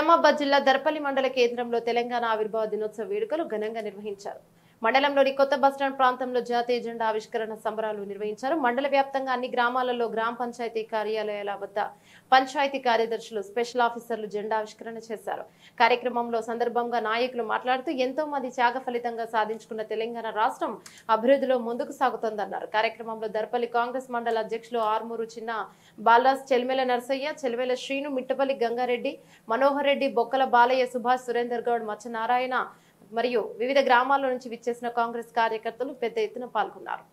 నిజామాబాద్ జిల్లా దర్పల్లి మండల కేంద్రంలో తెలంగాణ ఆవిర్భావ దినోత్సవ వేడుకలు ఘనంగా నిర్వహించారు. మండలంలోని కొత్త బస్టాండ్ ప్రాంతంలో జాతీయ జెండా ఆవిష్కరణ సంబరాలు నిర్వహించారు. మండల వ్యాప్తంగా అన్ని గ్రామాలలో గ్రామ పంచాయతీ కార్యాలయాల వద్ద పంచాయతీ కార్యదర్శులు, స్పెషల్ ఆఫీసర్లు జెండా ఆవిష్కరణ చేశారు. కార్యక్రమంలో సందర్భంగా నాయకులు మాట్లాడుతూ ఎంతో మంది త్యాగ ఫలితంగా సాధించుకున్న తెలంగాణ రాష్ట్రం అభివృద్ధిలో ముందుకు సాగుతోందన్నారు. కార్యక్రమంలో దర్పల్లి కాంగ్రెస్ మండల అధ్యక్షులు ఆర్మూరు చిన్న బాలాస్, చెల్మెల నర్సయ్య, చెల్మెల శ్రీను, మిట్టపల్లి గంగారెడ్డి, మనోహర్ రెడ్డి, బొక్కల బాలయ్య, సుభాష్, సురేందర్ గౌడ్, మచ్చనారాయణ మరియు వివిధ గ్రామాల నుంచి విచ్చేసిన కాంగ్రెస్ కార్యకర్తలు పెద్ద ఎత్తున పాల్గొన్నారు.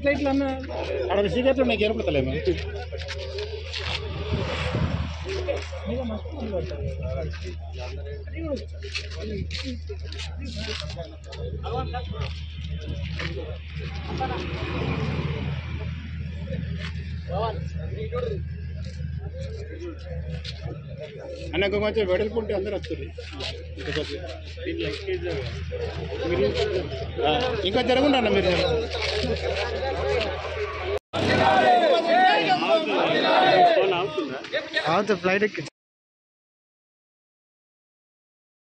ఇట్లా అక్కడ సిగరెట్లు నాకు ఏర్పడతలేము. అన్నకు మంచిగా వెడల్పుంటే అందరు వస్తుంది. ఇంకా జరగండి అన్న మీరు. ఫ్లైట్ ఎక్కి